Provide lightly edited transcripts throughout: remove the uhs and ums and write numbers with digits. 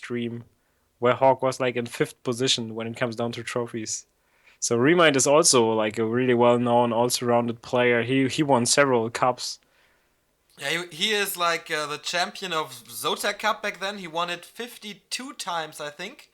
stream where Hawk was like in 5th position when it comes down to trophies. So ReMinD is also like a really well-known, all-surrounded player. He won several cups. Yeah, he is like the champion of Zotac Cup back then. He won it 52 times, I think.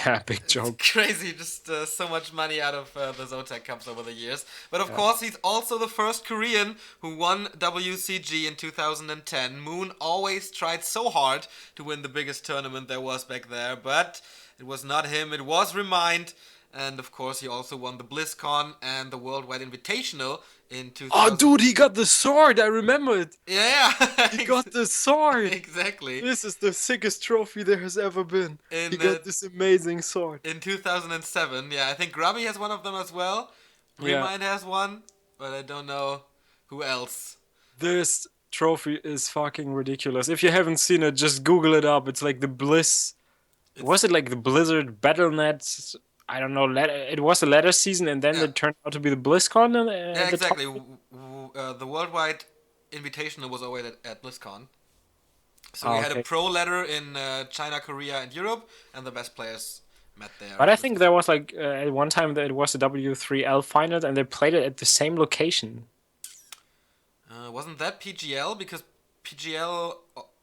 Yeah, big It's joke. crazy, just so much money out of the Zotac Cups over the years. But of Yeah. course, he's also the first Korean who won WCG in 2010. Moon always tried so hard to win the biggest tournament there was back there, but it was not him, it was ReMinD. And of course, he also won the BlizzCon and the Worldwide Invitational in Oh, 2000. dude, he got the sword. I remember it. Yeah, He got the sword. exactly. This is the sickest trophy there has ever been. He In got this amazing sword. in 2007. Yeah, I think Grubby has one of them as well. Yeah, ReMinD has one, but I don't know who else. this trophy is fucking ridiculous. If you haven't seen it, just Google it up. It's like the Bliss. It's Was it like the Blizzard BattleNet? I don't know. It was a ladder season, and then yeah, it turned out to be the BlizzCon yeah, at the top. exactly. The Worldwide Invitational was always at BlizzCon. So we Ah, had a okay. pro ladder in China, Korea, and Europe, and the best players met there. But I think there was like at one time that it was a W3L final, and they played it at the same location. Wasn't that PGL? Because PGL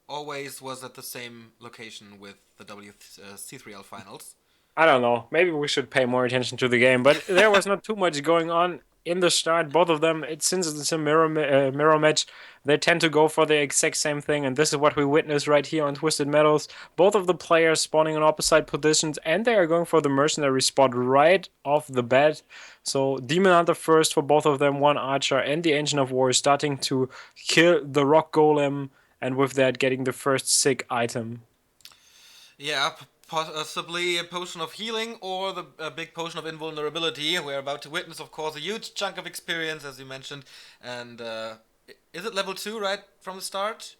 always was at the same location with the WC3L finals. I don't know. Maybe we should pay more attention to the game, but there was not too much going on in the start. Both of them, since it's a mirror match, they tend to go for the exact same thing, and this is what we witness right here on Twisted Metals. Both of the players spawning in opposite positions, and they are going for the mercenary spot right off the bat. So Demon Hunter first for both of them, one Archer, and the Ancient of War starting to kill the Rock Golem, and with that getting the first sick item. Yeah, possibly a potion of healing or the big potion of invulnerability. We're about to witness, of course, a huge chunk of experience, as you mentioned. And is it level 2 right from the start?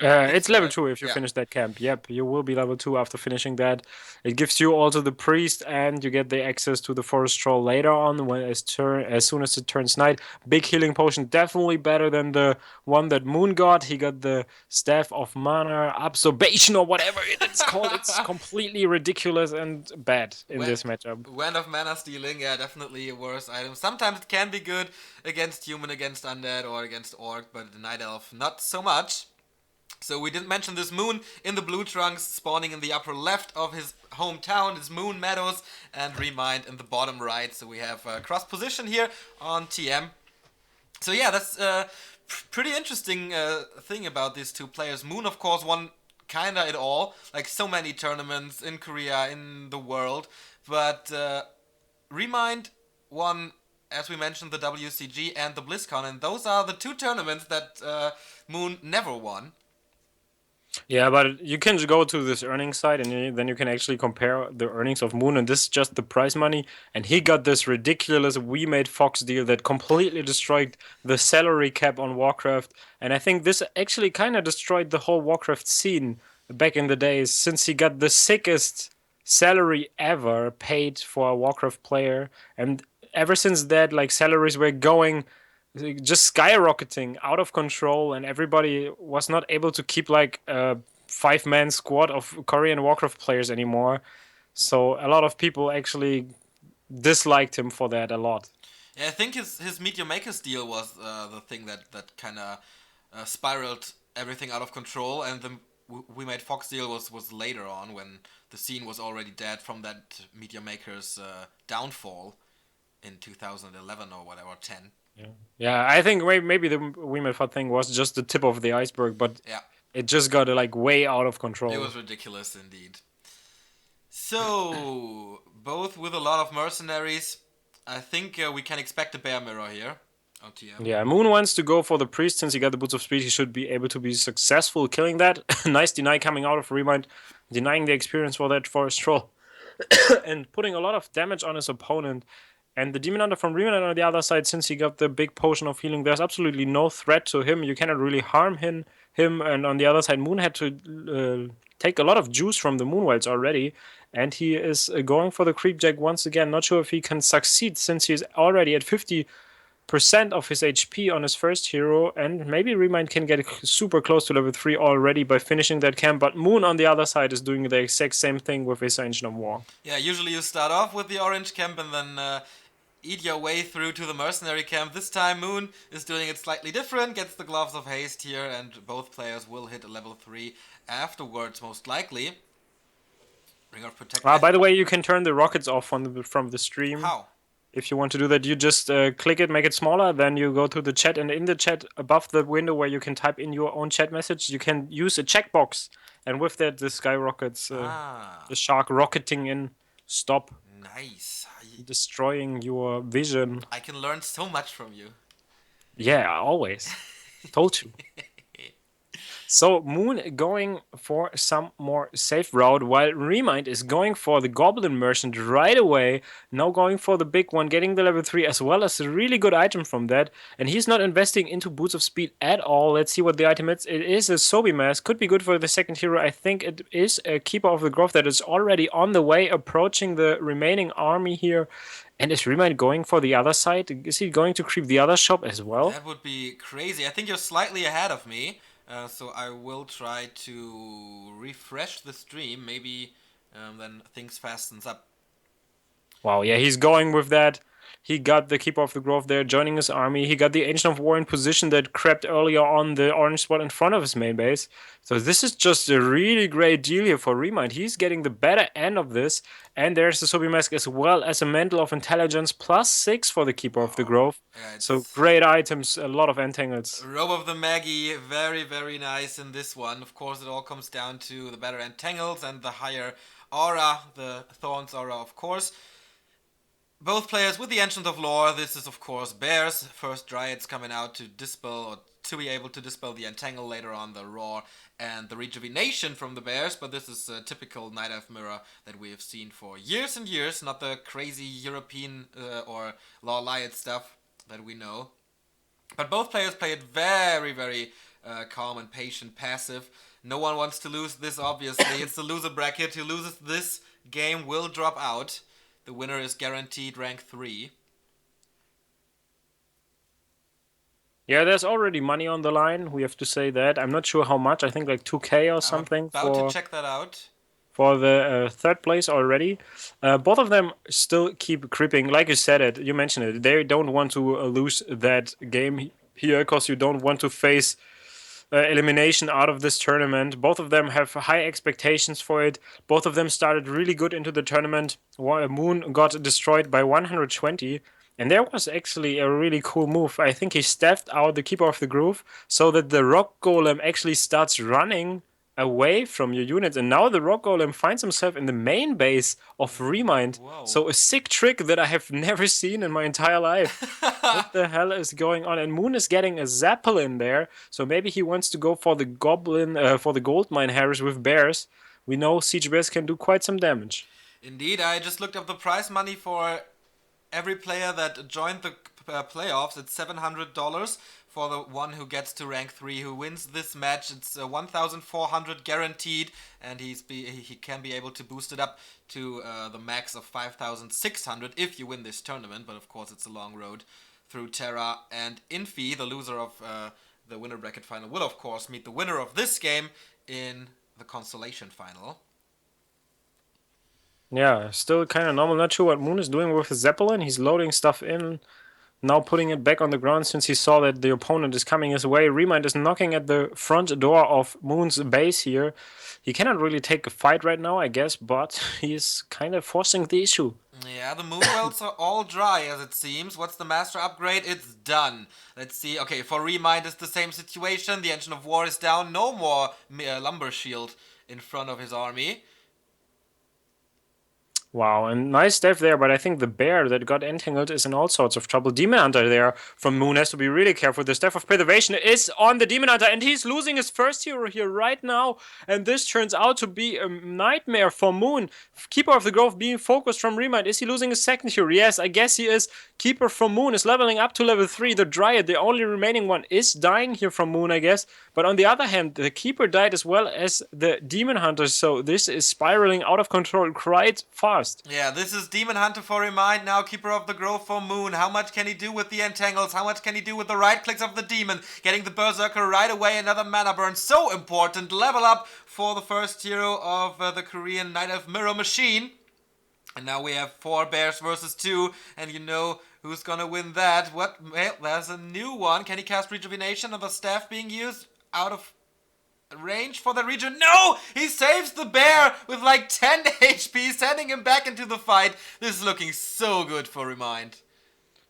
I think It's so, level right? 2 if you Yeah. finish that camp. Yep, you will be level 2 after finishing that. It gives you also the priest, and you get the access to the forest troll later on when as soon as it turns night. Big healing potion, definitely better than the one that Moon got. He got the staff of mana absorption or whatever it's called. It's completely ridiculous and bad in When, this matchup. when of mana stealing, yeah, definitely a worse item. Sometimes it can be good against human, against undead, or against orc, but the night elf, not so much. So we didn't mention this Moon in the blue trunks, spawning in the upper left of his hometown, his Moon Meadows, and ReMinD in the bottom right. So we have cross position here on TM. So yeah, that's pretty interesting thing about these two players. Moon, of course, won kinda it all, like so many tournaments in Korea, in the world. But ReMinD won, as we mentioned, the WCG and the BlizzCon, and those are the two tournaments that Moon never won. Yeah, but you can go to this earnings site and then you can actually compare the earnings of Moon, and this is just the prize money. And he got this ridiculous We Made Fox deal that completely destroyed the salary cap on Warcraft. And I think this actually kind of destroyed the whole Warcraft scene back in the days, since he got the sickest salary ever paid for a Warcraft player. And ever since that, like salaries were going just skyrocketing out of control, and everybody was not able to keep like a 5-man squad of Korean Warcraft players anymore. So a lot of people actually disliked him for that a lot. Yeah, I think his Meteor Maker's deal was the thing that kind of spiraled everything out of control, and the We Made Fox deal was later on when the scene was already dead from that Meteor Maker's downfall in 2011 or whatever, 10. Yeah, yeah. I think maybe the Women Fat thing was just the tip of the iceberg, but Yeah, it just got like way out of it control. was ridiculous indeed. So, both with a lot of mercenaries, I think we can expect a bear mirror here on TM. Yeah, Moon wants to go for the priest since he got the boots of speed. He should be able to be successful killing that. Nice deny coming out of ReMinD, denying the experience for that forest troll, and putting a lot of damage on his opponent. And the Demon Hunter from ReMinD on the other side, since he got the big potion of healing, there's absolutely no threat to him. You cannot really harm him. And on the other side, Moon had to take a lot of juice from the Moonwelds already. And he is going for the Creepjack once again. Not sure if he can succeed since he's already at 50 of his HP on his first hero, and maybe ReMinD can get super close to level 3 already by finishing that camp, but Moon on the other side is doing the exact same thing with his Ancient of War. Yeah, usually you start off with the orange camp and then eat your way through to the mercenary camp. This time Moon is doing it slightly different, gets the Gloves of Haste here, and both players will hit a level 3 afterwards, most likely. Ring of Protection. By the way, you can turn the rockets off from the stream. How? If you want to do that, you just click it, make it smaller, then you go to the chat, and in the chat above the window where you can type in your own chat message, you can use a checkbox, and with that the skyrockets, the shark rocketing in, stop. Nice. Destroying your vision. I can learn so much from you. Yeah, always. Told you. So Moon going for some more safe route, while ReMinD is going for the Goblin Merchant right away. Now going for the big one, getting the level 3 as well as a really good item from that. And he's not investing into Boots of Speed at all. Let's see what the item is. It is a Sobi Mask. Could be good for the second hero. I think it is a Keeper of the Grove that is already on the way, approaching the remaining army here. And is ReMinD going for the other side? Is he going to creep the other shop as well? That would be crazy. I think you're slightly ahead of me. So I will try to refresh the stream. Maybe then things fastens up. Wow, yeah, he's going with that. He got the Keeper of the Grove there, joining his army. He got the Ancient of War in position that crept earlier on the orange spot in front of his main base. So this is just a really great deal here for ReMinD. He's getting the better end of this. And there's the Sobi Mask as well as a Mantle of Intelligence +6 for the Keeper of the Grove. Yeah, so great items, a lot of entangles. Robe of the Magi, very, very nice in this one. Of course, it all comes down to the better entangles and the higher aura, the Thorns aura, of course. Both players with the Ancient of Lore. This is, of course, Bears. First Dryads coming out to dispel, or to be able to dispel the Entangle, later on the Roar and the Rejuvenation from the Bears. But this is a typical Night Elf mirror that we have seen for years and years. Not the crazy European or Law Liot stuff that we know. But both players play it very, very calm and patient, passive. No one wants to lose this, obviously. It's the loser bracket. Who loses this game will drop out. The winner is guaranteed rank 3. Yeah, there's already money on the line. We have to say that. I'm not sure how much. I think like 2K or something. I'm about to check that out. For the third place already. Both of them still keep creeping. Like you said it, you mentioned it. They don't want to lose that game here because you don't want to face elimination out of this tournament. Both of them have high expectations for it. Both of them started really good into the tournament. Moon got destroyed by 120. And there was actually a really cool move. I think he staffed out the Keeper of the Grove so that the Rock Golem actually starts running away from your units, and now the Rock Golem finds himself in the main base of ReMinD. Whoa. So a sick trick that I have never seen in my entire life. What the hell is going on? And Moon is getting a Zeppelin there, so maybe he wants to go for the Goblin, for the Goldmine Harris with Bears. We know Siege Bears can do quite some damage. Indeed, I just looked up the prize money for every player that joined the playoffs. It's $700 for the one who gets to rank 3, who wins this match. It's 1,400 guaranteed, and he can be able to boost it up to the max of 5,600 if you win this tournament. But of course, it's a long road through Terra and Infi. The loser of the winner bracket final will, of course, meet the winner of this game in the consolation final. Yeah, still kind of normal. Not sure what Moon is doing with his Zeppelin. He's loading stuff in, now putting it back on the ground since he saw that the opponent is coming his way. ReMinD is knocking at the front door of Moon's base here. He cannot really take a fight right now, I guess, but he is kind of forcing the issue. Yeah, the Moon wells are all dry, as it seems. What's the Master upgrade? It's done. Let's see. Okay, for ReMinD, it's the same situation. The Ancient of War is down. No more Lumber Shield in front of his army. Wow, and nice staff there, but I think the bear that got entangled is in all sorts of trouble. Demon Hunter there from Moon has to be really careful. The Staff of Preservation is on the Demon Hunter, and he's losing his first hero here right now, and this turns out to be a nightmare for Moon. Keeper of the Grove being focused from ReMinD. Is he losing his second hero? Yes, I guess he is. Keeper from Moon is leveling up to level 3. The Dryad, the only remaining one, is dying here from Moon, I guess. But on the other hand, the Keeper died as well as the Demon Hunter, so this is spiraling out of control quite fast. fast. Yeah, this is Demon Hunter for ReMinD, now Keeper of the Grove for Moon. How much can he do with the entangles? How much can he do with the right clicks of the demon? Getting the Berserker right away, another mana burn, so important. Level up for the first hero of the Korean Night Elf Mirror Machine. And now we have 4 bears versus 2, and you know who's gonna win that. What? Well, there's a new one. Can he cast Rejuvenation of the staff being used out of range for the region? No! He saves the bear with like 10 HP, sending him back into the fight. This is looking so good for ReMinD.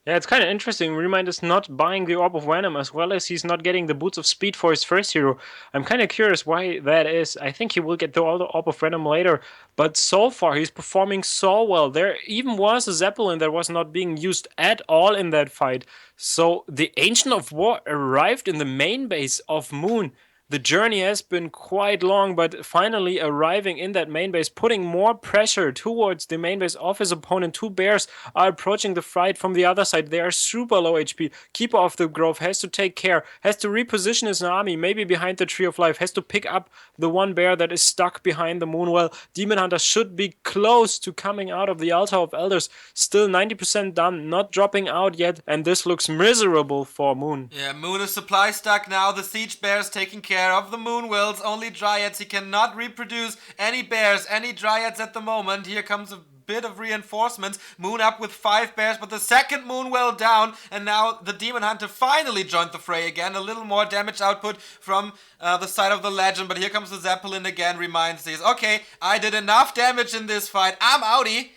Yeah, it's kind of interesting. ReMinD is not buying the Orb of Venom as well as he's not getting the Boots of Speed for his first hero. I'm kind of curious why that is. I think he will get the Orb of Venom later, but so far he's performing so well. There even was a Zeppelin that was not being used at all in that fight. So the Ancient of War arrived in the main base of Moon. The journey has been quite long, but finally arriving in that main base, putting more pressure towards the main base of his opponent. 2 bears are approaching the fight from the other side. They are super low HP. Keeper of the Grove has to take care, has to reposition his army, maybe behind the Tree of Life, has to pick up the one bear that is stuck behind the Moonwell. Demon Hunter should be close to coming out of the Altar of Elders. Still 90% done, not dropping out yet, and this looks miserable for Moon. Yeah, Moon is supply stuck now. The Siege Bears taking care of the Moonwells. Only Dryads. He cannot reproduce any bears, any Dryads at the moment. Here comes a bit of reinforcements. Moon up with 5 bears, but the second Moonwell down, and now the Demon Hunter finally joined the fray again. A little more damage output from the side of the Legend, but here comes the Zeppelin again. Reminds these, okay, I did enough damage in this fight. I'm outie,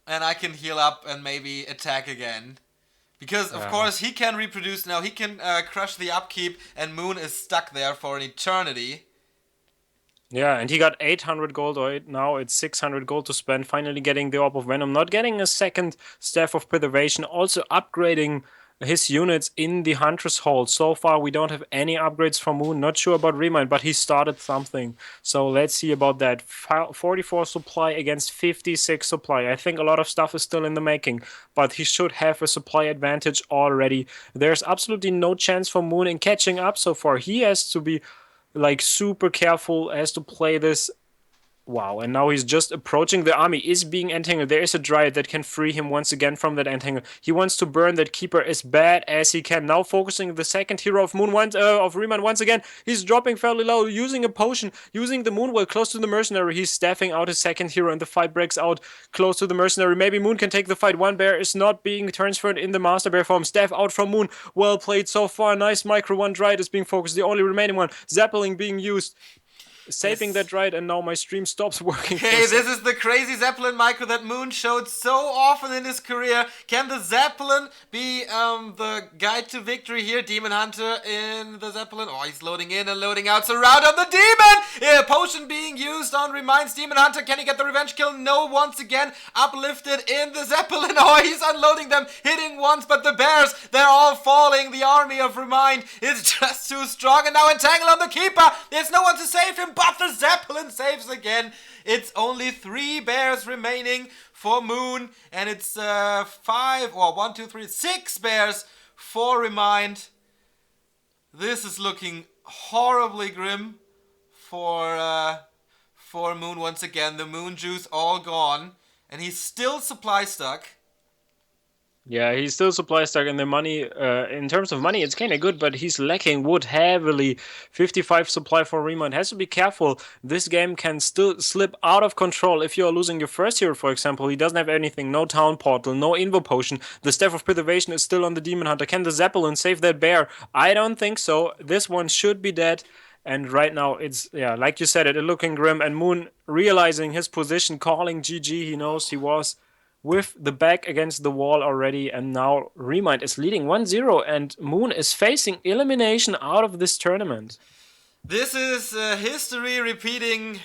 and I can heal up and maybe attack again. Because, of course, he can reproduce now. He can crush the upkeep, and Moon is stuck there for an eternity. Yeah, and he got 800 gold. Right now it's 600 gold to spend. Finally getting the Orb of Venom. Not getting a second Staff of Preservation. Also upgrading his units in the Hunter's Hall. So far we don't have any upgrades for Moon. Not sure about ReMinD, but he started something. So let's see about that. 44 supply against 56 supply. I think a lot of stuff is still in the making, but he should have a supply advantage already. There's absolutely no chance for Moon in catching up so far. He has to be like super careful, has to play this. Wow, and now he's just approaching. The army is being entangled. There is a Dryad that can free him once again from that entangle. He wants to burn that Keeper as bad as he can. Now focusing the second hero of of ReMinD once again. He's dropping fairly low, using a potion, using the Moonwell close to the Mercenary. He's staffing out his second hero, and the fight breaks out close to the Mercenary. Maybe Moon can take the fight. One bear is not being transferred in the Master Bear form. Staff out from Moon. Well played so far. Nice micro. One Dryad is being focused. The only remaining one. Zeppelin being used. Saving that right, and now my stream stops working. Hey, this is the crazy Zeppelin micro that Moon showed so often in his career. Can the Zeppelin be the guide to victory here? Demon Hunter in the Zeppelin. Oh, he's loading in and loading out. Surround on the Demon! Yeah, potion being used on ReMinD's Demon Hunter. Can he get the revenge kill? No, once again uplifted in the Zeppelin. Oh, he's unloading them, hitting once, but the bears, they're all falling. The army of ReMinD is just too strong, and now entangle on the Keeper. There's no one to save him, but the Zeppelin saves again. It's only 3 bears remaining for Moon, and it's 6 bears for ReMinD. This is looking horribly grim for Moon once again. The Moon juice all gone, and he's still supply stuck. Yeah, he's still supply stuck, and the money, in terms of money, it's kind of good, but he's lacking wood heavily. 55 supply for ReMinD. Has to be careful. This game can still slip out of control if you're losing your first hero, for example. He doesn't have anything. No Town Portal, no Invo Potion. The Staff of Preservation is still on the Demon Hunter. Can the Zeppelin save that bear? I don't think so. This one should be dead. And right now, it's, yeah, like you said, it's looking grim. And Moon realizing his position, calling GG. He knows he was with the back against the wall already, and now ReMinD is leading 1-0, and Moon is facing elimination out of this tournament. This is history repeating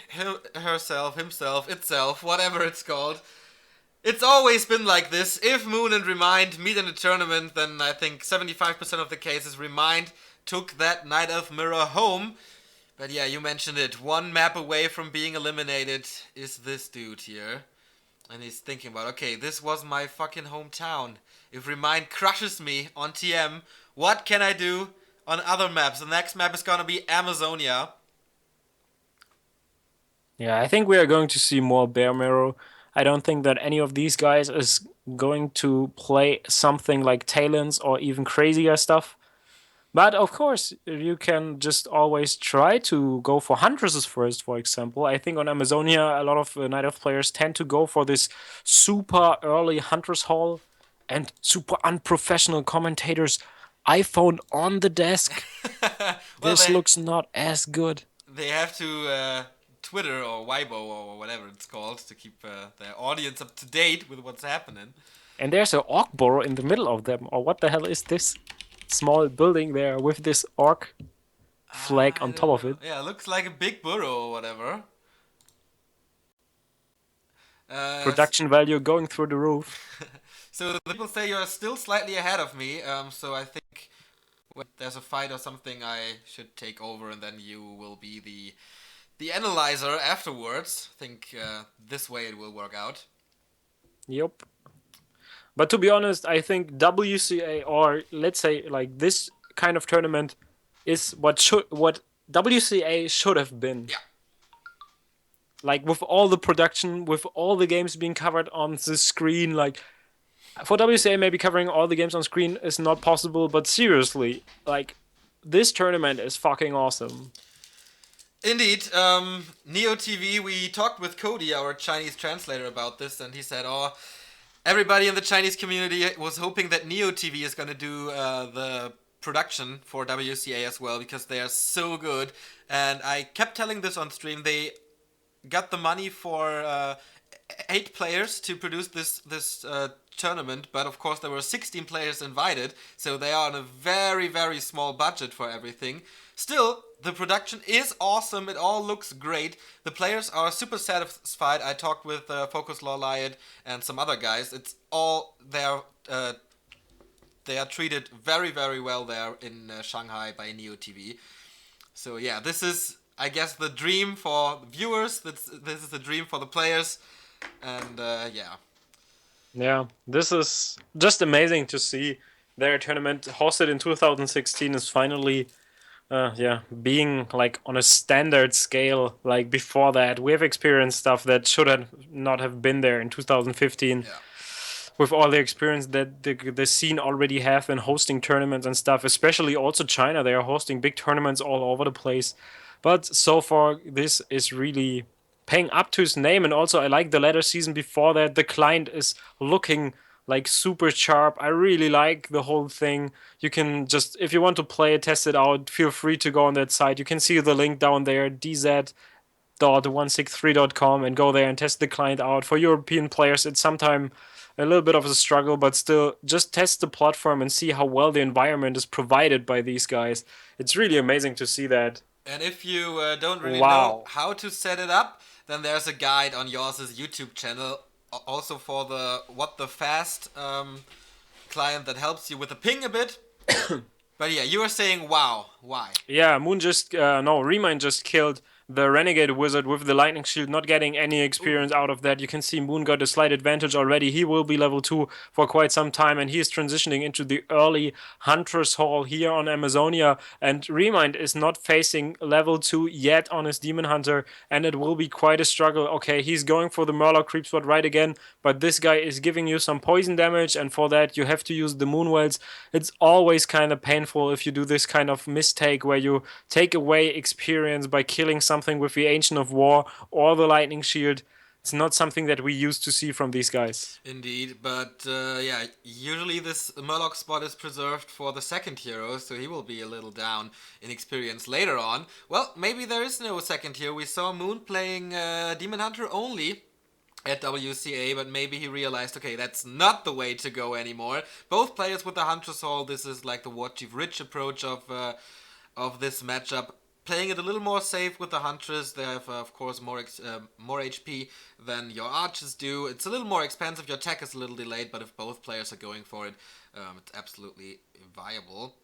itself, whatever it's called. It's always been like this. If Moon and ReMinD meet in a tournament, then I think 75% of the cases ReMinD took that Night Elf Mirror home. But yeah, you mentioned it. 1 map away from being eliminated is this dude here. And he's thinking about, okay, this was my fucking hometown. If ReMinD crushes me on TM, what can I do on other maps? The next map is gonna be Amazonia. Yeah, I think we are going to see more Bear Mirror. I don't think that any of these guys is going to play something like Talons or even crazier stuff. But of course, you can just always try to go for Huntresses first, for example. I think on Amazonia, a lot of Night Elf players tend to go for this super early Huntress Hall and super unprofessional commentators. iPhone on the desk. Well, This looks not as good. they have to Twitter or Weibo or whatever it's called to keep their audience up to date with what's happening. And there's an orc burrow in the middle of them. Or what the hell is this small building there with this orc flag I on don't top of know. it? Yeah, looks like a big burrow or whatever. Production value going through the roof. So the people say you're still slightly ahead of me. So I think when there's a fight or something, I should take over, and then you will be the analyzer afterwards. I think this way it will work out. Yep. But to be honest, I think WCA, or let's say like this kind of tournament, is what WCA should have been. Yeah. Like with all the production, with all the games being covered on the screen, like for WCA maybe covering all the games on screen is not possible, but seriously, like this tournament is fucking awesome. Indeed, Neo TV. We talked with Cody, our Chinese translator, about this, and he said, "Oh, everybody in the Chinese community was hoping that Neo TV is going to do the production for WCA as well because they are so good." And I kept telling this on stream. They got the money for 8 players to produce this tournament, but of course there were 16 players invited, so they are on a very, very small budget for everything. Still, the production is awesome. It all looks great. The players are super satisfied. I talked with Focus Law Lyot and some other guys. It's all they are treated very, very well there in Shanghai by Neo TV. So yeah, this is, I guess, the dream for viewers. This is the dream for the players, and yeah. Yeah, this is just amazing to see their tournament hosted in 2016 is finally being like on a standard scale. Like before that, we have experienced stuff that should have not have been there in 2015. Yeah. With all the experience that the scene already have in hosting tournaments and stuff, especially also China, they are hosting big tournaments all over the place. But so far, this is really paying up to his name. And also, I like the latter season before that. The client is looking like super sharp. I really like the whole thing. You can just, if you want to play it, test it out, feel free to go on that site. You can see the link down there, dz.163.com, and go there and test the client out. For European players, it's sometimes a little bit of a struggle, but still, just test the platform and see how well the environment is provided by these guys. It's really amazing to see that. And if you don't really Wow. know how to set it up, then there's a guide on yAwS's YouTube channel, also for the What the Fast client that helps you with the ping a bit. But yeah, you were saying wow. Why? Yeah, ReMinD just killed the Renegade Wizard with the Lightning Shield, not getting any experience out of that. You can see Moon got a slight advantage already. He will be level 2 for quite some time, and he is transitioning into the early Hunter's Hall here on Amazonia. And ReMinD is not facing level 2 yet on his Demon Hunter, and it will be quite a struggle. Okay, he's going for the Murloc Creep Spot right again, but this guy is giving you some poison damage, and for that you have to use the Moonwells. It's always kind of painful if you do this kind of mistake where you take away experience by killing something with the Ancient of War or the Lightning Shield. It's not something that we used to see from these guys. Indeed, but yeah, usually this Murloc spot is preserved for the second hero, so he will be a little down in experience later on. Well, maybe there is no second hero. We saw Moon playing Demon Hunter only at WCA, but maybe he realized, okay, that's not the way to go anymore. Both players with the Hunter's Hall, this is like the War Chief Rich approach of this matchup. Playing it a little more safe with the Huntress. They have, of course, more HP than your Archers do. It's a little more expensive. Your tech is a little delayed, but if both players are going for it, it's absolutely viable.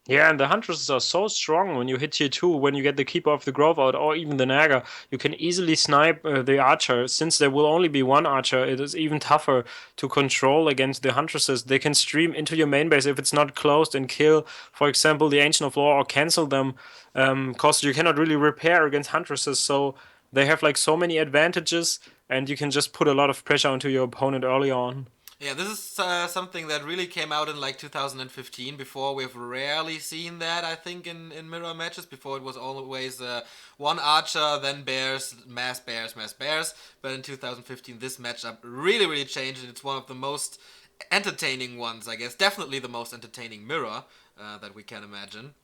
Yeah, and the Huntresses are so strong when you hit tier 2, when you get the Keeper of the Grove out, or even the Naga. You can easily snipe the Archer. Since there will only be one Archer, it is even tougher to control against the Huntresses. They can stream into your main base if it's not closed and kill, for example, the Ancient of War or cancel them, because you cannot really repair against Huntresses. So they have like so many advantages, and you can just put a lot of pressure onto your opponent early on. Yeah, this is something that really came out in like 2015. Before, we've rarely seen that, I think, in mirror matches. Before, it was always one archer, then bears, mass bears, mass bears. But in 2015, this matchup really, really changed, and it's one of the most entertaining ones, I guess. Definitely the most entertaining mirror that we can imagine.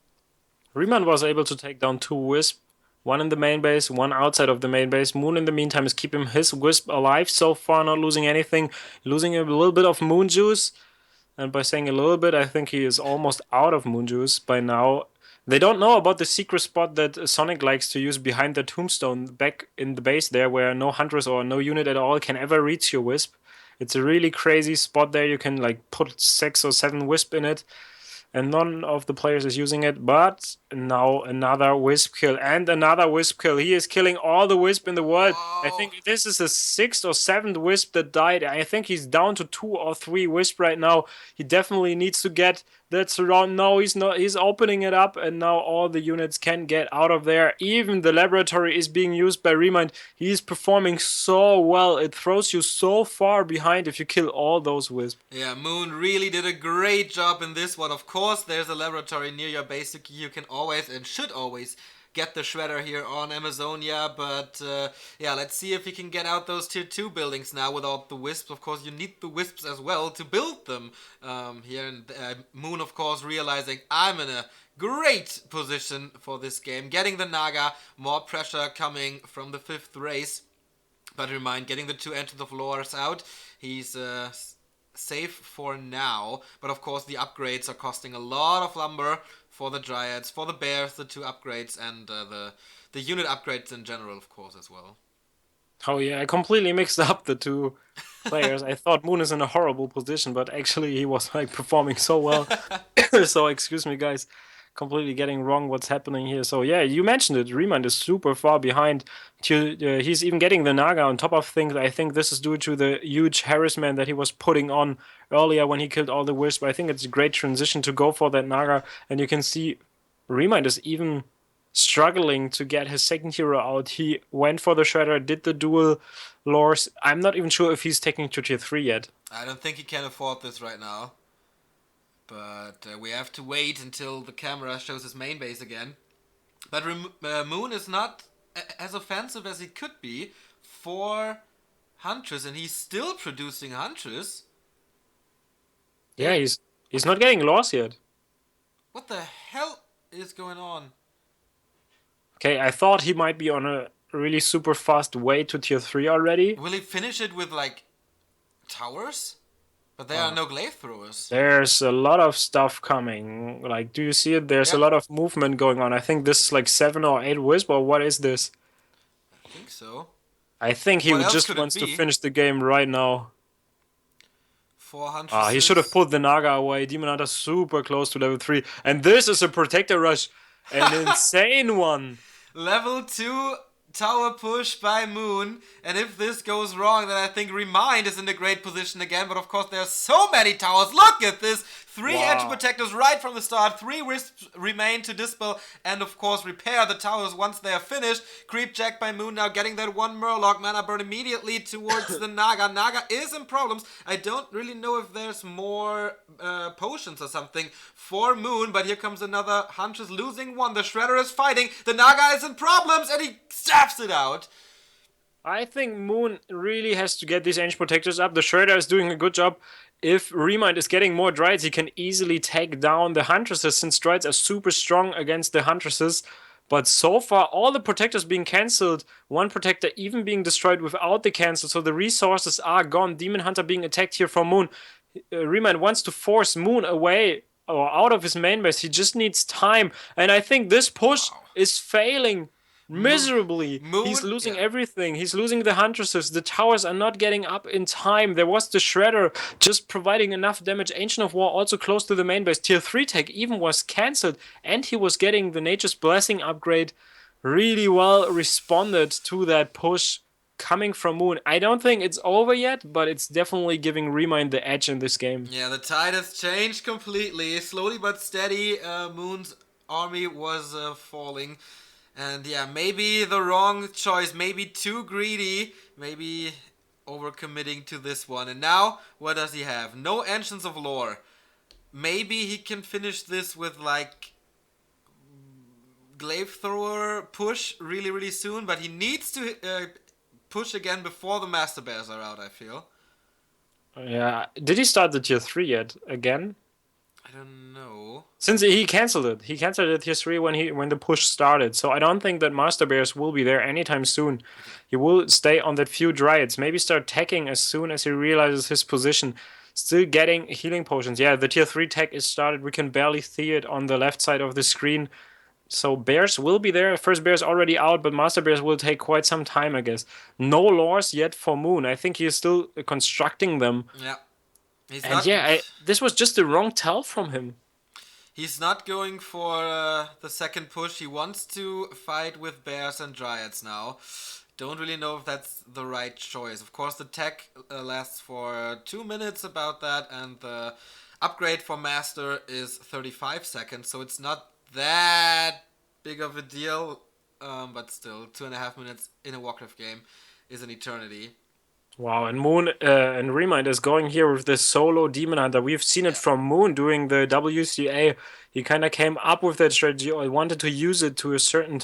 ReMinD was able to take down two Wisp, one in the main base, one outside of the main base. Moon, in the meantime, is keeping his Wisp alive so far, not losing anything, losing a little bit of Moon Juice. And by saying a little bit, I think he is almost out of Moon Juice by now. They don't know about the secret spot that Sonic likes to use behind the tombstone back in the base there, where no Huntress or no unit at all can ever reach your Wisp. It's a really crazy spot there. You can like put 6 or 7 Wisp in it, and none of the players is using it. But now another Wisp kill and another Wisp kill. He is killing all the Wisp in the world. I Wow. think this is the 6th or 7th Wisp that died. I think he's down to 2 or 3 Wisp right now. He definitely needs to get that surround. No, he's not. He's opening it up, and now all the units can get out of there. Even the laboratory is being used by ReMinD. He's performing so well. It throws you so far behind if you kill all those Wisp. Yeah, Moon really did a great job in this one. Of course, there's a laboratory near your base. You can always and should always get the Shredder here on Amazonia. But yeah, let's see if he can get out those tier 2 buildings now without the Wisps. Of course, you need the Wisps as well to build them here. And Moon, of course, realizing I'm in a great position for this game. Getting the Naga, more pressure coming from the 5th race. But ReMinD, getting the 2 Entrance of Lores out. He's safe for now, but of course the upgrades are costing a lot of lumber for the Dryads, for the Bears, the 2 upgrades, and the unit upgrades in general, of course, as well. Oh yeah, I completely mixed up the two players. I thought Moon is in a horrible position, but actually he was like performing so well. So excuse me, guys, completely getting wrong what's happening here. So yeah, you mentioned it. ReMinD is super far behind. He's even getting the Naga on top of things. I think this is due to the huge harassment that he was putting on earlier when he killed all the Wisp. I think it's a great transition to go for that Naga, and you can see ReMinD is even struggling to get his second hero out. He went for the Shredder, did the dual lores. I'm not even sure if he's taking to tier 3 yet. I don't think he can afford this right now, but we have to wait until the camera shows his main base again. But Moon is not as offensive as he could be for Huntress, and he's still producing Huntress. Yeah, he's not getting lost yet. What the hell is going on? Okay, I thought he might be on a really super fast way to tier 3 already. Will he finish it with like towers? But there are no glaive throwers. There's a lot of stuff coming. Like, do you see it? There's a Yep. lot of movement going on. I think this is like 7 or 8 Wisp, or what is this? I think so. I think he What else just could it wants to be? finish the game right now. 400. He should have pulled the Naga away. Demon Hunter super close to level 3. And this is a Protector Rush. An insane one. Level 2 tower push by Moon. And if this goes wrong, then I think ReMinD is in a great position again. But of course, there are so many towers. Look at this. 3 edge protectors right from the start. 3 wisps remain to dispel. And of course, repair the towers once they are finished. Creep Jack by Moon now getting that 1 Murloc. Mana burn immediately towards the Naga. Naga is in problems. I don't really know if there's more potions or something for Moon. But here comes another Huntress losing 1. The Shredder is fighting. The Naga is in problems. And he staffs it out. I think Moon really has to get these Ancient Protectors up. The Shredder is doing a good job. If ReMinD is getting more Drides, he can easily take down the Huntresses, since Drides are super strong against the Huntresses. But so far, all the Protectors being cancelled, one Protector even being destroyed without the cancel, so the resources are gone. Demon Hunter being attacked here from Moon. ReMinD wants to force Moon away or out of his main base. He just needs time. And I think this push is failing miserably. He's losing everything. He's losing the Huntresses. The towers are not getting up in time. There was the Shredder just providing enough damage. Ancient of War also close to the main base. Tier 3 tech even was cancelled, and he was getting the Nature's Blessing upgrade. Really well responded to that push coming from Moon. I don't think it's over yet, but it's definitely giving ReMinD the edge in this game. Yeah, the tide has changed completely. Slowly but steady, Moon's army was falling. And yeah, maybe the wrong choice, maybe too greedy, maybe overcommitting to this one. And now, what does he have? No Ancients of Lore. Maybe he can finish this with like Glaive Thrower push really, really soon, but he needs to push again before the Master Bears are out, I feel. Yeah. Did he start the tier 3 yet? Again? I don't know. Since he cancelled it. He cancelled it tier 3 when the push started. So I don't think that Master Bears will be there anytime soon. Okay. He will stay on that few Dryads. Maybe start teching as soon as he realizes his position. Still getting healing potions. Yeah, the tier 3 tech is started. We can barely see it on the left side of the screen. So Bears will be there. First Bears already out, but Master Bears will take quite some time, I guess. No lores yet for Moon. I think he is still constructing them. Yeah. He's And not. yeah, this was just the wrong tell from him. He's not going for the second push. He wants to fight with Bears and Dryads now. Don't really know if that's the right choice. Of course, the tech lasts for 2 minutes about that, and the upgrade for Master is 35 seconds, so it's not that big of a deal, but still, 2.5 minutes in a Warcraft game is an eternity. Wow, and Moon and ReMinD is going here with this solo Demon Hunter. We've seen it from Moon doing the WCA. He kind of came up with that strategy or wanted to use it to a certain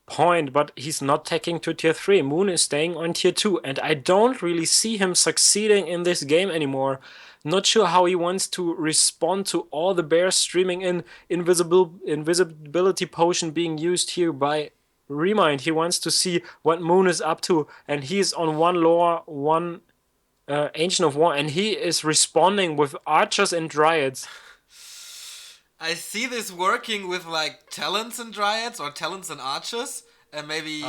point, but he's not taking to tier 3. Moon is staying on tier 2, and I don't really see him succeeding in this game anymore. Not sure how he wants to respond to all the bears streaming in. Invisibility potion being used here by ReMinD. He wants to see what Moon is up to, and he's on one lore, one Ancient of War, and he is responding with archers and dryads. I see this working with like talents and dryads or talents and archers and maybe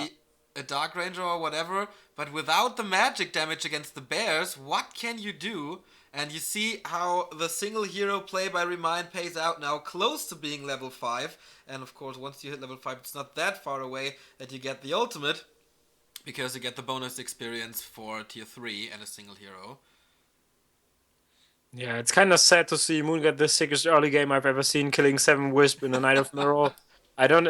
a dark ranger or whatever, but without the magic damage against the bears, what can you do? And you see how the single hero play by ReMinD pays out now, close to being level 5. And of course, once you hit level 5, it's not that far away that you get the ultimate, because you get the bonus experience for tier 3 and a single hero. Yeah, it's kind of sad to see Moon get the sickest early game I've ever seen, killing 7 Wisp in a Night of Mirror. I don't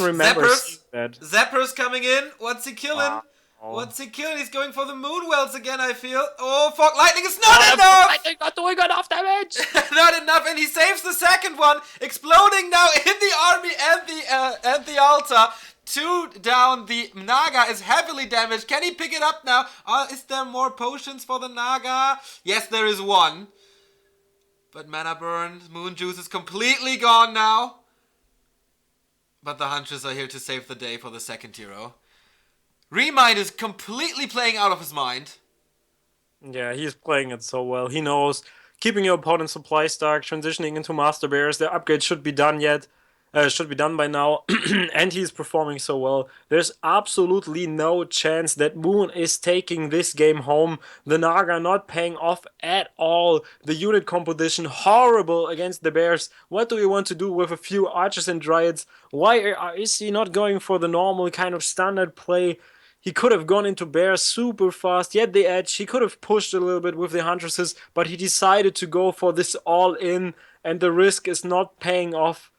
remember seeing that. Zapper's coming in. What's he killing? Wow. What's he killing? He's going for the moon wells again, I feel. Oh, Fog Lightning is not enough! Lightning not doing enough damage! Not enough, and he saves the second one, exploding now in the army and the altar. 2 down. The Naga is heavily damaged. Can he pick it up now? Is there more potions for the Naga? Yes, there is one. But mana burn, moon juice is completely gone now. But the Huntress are here to save the day for the second hero. ReMinD is completely playing out of his mind. Yeah, he's playing it so well. He knows keeping your opponent's supply stack, transitioning into Master Bears. The upgrade should be done by now, and he's performing so well. There's absolutely no chance that Moon is taking this game home. The Naga not paying off at all. The unit composition horrible against the Bears. What do we want to do with a few archers and dryads? Why is he not going for the normal kind of standard play? He could have gone into Bears super fast, yet the edge. He could have pushed a little bit with the Huntresses, but he decided to go for this all-in, and the risk is not paying off.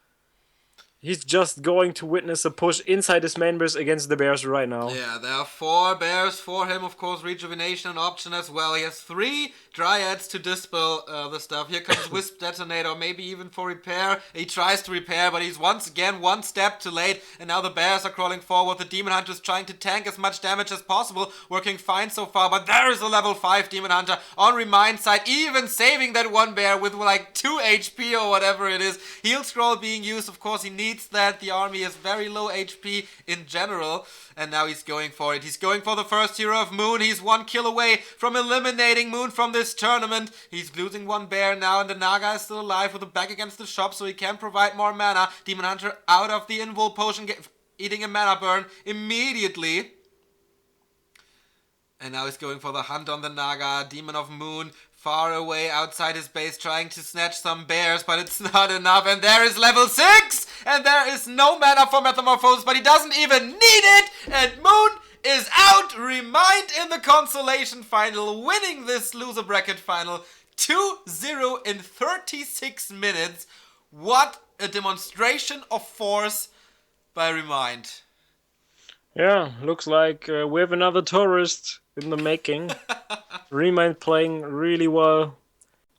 He's just going to witness a push inside his main base against the Bears right now. Yeah, there are 4 bears for him. Of course, rejuvenation an option as well. He has 3 dryads to dispel the stuff. Here comes Wisp Detonator, maybe even for repair. He tries to repair, but he's once again 1 step too late. And now the bears are crawling forward. The Demon Hunter is trying to tank as much damage as possible. Working fine so far, but there is a level 5 Demon Hunter on ReMinD side. Even saving that 1 bear with like 2 HP or whatever it is. Heal Scroll being used. Of course, he needs that. The army is very low HP in general, and now he's going for it. He's going for the first hero of Moon. He's 1 kill away from eliminating Moon from this tournament. He's losing 1 bear now, and the Naga is still alive with a back against the shop, so he can provide more mana. Demon Hunter out of the invul potion, eating a mana burn immediately. And now he's going for the hunt on the Naga. Demon of Moon far away outside his base, trying to snatch some bears, but it's not enough. And there is level 6! And there is no mana for Metamorphosis, but he doesn't even need it! And Moon is out! ReMinD in the consolation final, winning this loser bracket final 2-0 in 36 minutes. What a demonstration of force by ReMinD. Yeah, looks like we have another tourist in the making. ReMinD playing really well,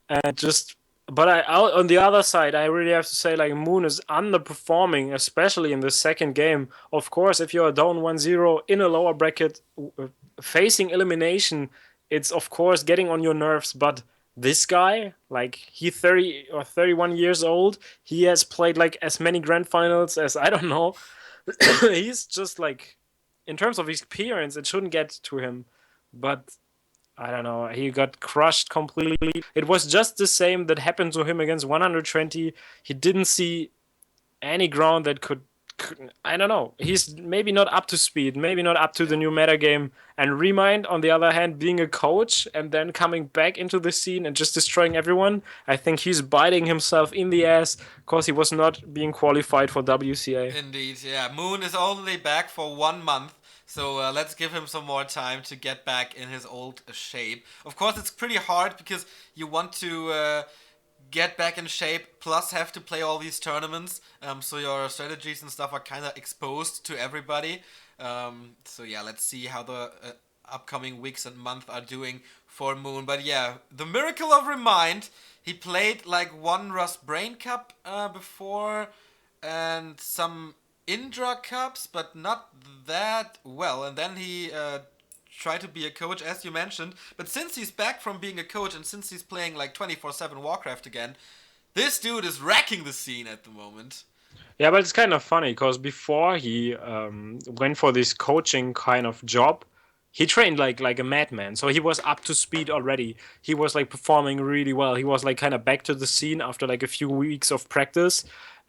and just. But on the other side, I really have to say, like, Moon is underperforming, especially in the second game. Of course, if you're down 1-0 in a lower bracket, facing elimination, it's of course getting on your nerves. But this guy, like, he 30 or 31 years old, he has played like as many grand finals as I don't know. He's just like, in terms of experience, it shouldn't get to him, but I don't know. He got crushed completely. It was just the same that happened to him against 120. He didn't see any ground that could. I don't know. He's maybe not up to speed, maybe not up to the new meta game. And ReMinD, on the other hand, being a coach and then coming back into the scene and just destroying everyone, I think he's biting himself in the ass because he was not being qualified for WCA. Indeed, yeah. Moon is only back for 1 month, so let's give him some more time to get back in his old shape. Of course, it's pretty hard because you want to get back in shape, plus have to play all these tournaments, so your strategies and stuff are kind of exposed to everybody. So yeah, let's see how the upcoming weeks and month are doing for Moon. But yeah, the miracle of ReMinD, he played like one Rust Brain Cup before and some Indra Cups, but not that well. And then he tried to be a coach, as you mentioned. But since he's back from being a coach and since he's playing like 24/7 Warcraft again, this dude is wrecking the scene at the moment. Yeah, but it's kind of funny because before he went for this coaching kind of job, he trained like a madman. So he was up to speed already. He was like performing really well. He was like kind of back to the scene after like a few weeks of practice,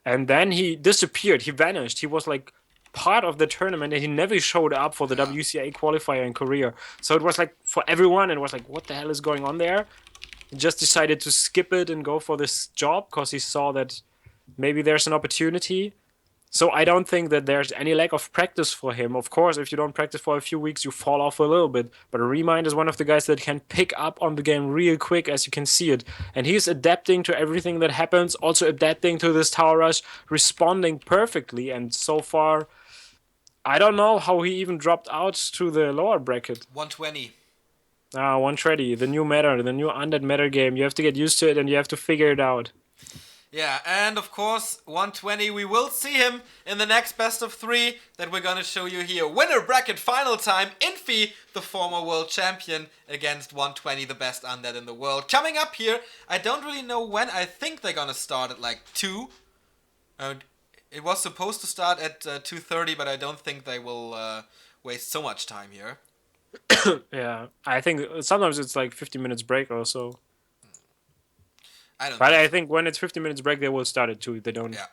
and then he disappeared. He vanished. He was like part of the tournament and he never showed up for the Yeah. WCA qualifier in Korea. So it was like for everyone, it was like, what the hell is going on there? He just decided to skip it and go for this job because he saw that maybe there's an opportunity. So I don't think that there's any lack of practice for him. Of course, if you don't practice for a few weeks, you fall off a little bit. But ReMinD is one of the guys that can pick up on the game real quick, as you can see it. And he's adapting to everything that happens, also adapting to this tower rush, responding perfectly. And so far, I don't know how he even dropped out to the lower bracket. 120. 130, the new meta, the new undead meta game. You have to get used to it and you have to figure it out. Yeah, and of course, 120, we will see him in the next best of 3 that we're gonna show you here. Winner bracket final time, Infi, the former world champion, against 120, the best undead in the world. Coming up here, I don't really know when. I think they're gonna start at like 2. It was supposed to start at 2:30, but I don't think they will waste so much time here. Yeah, I think sometimes it's like 50 minutes break or so. I don't But think I so. think when it's 50 minutes break, they will start it too. They don't Yeah.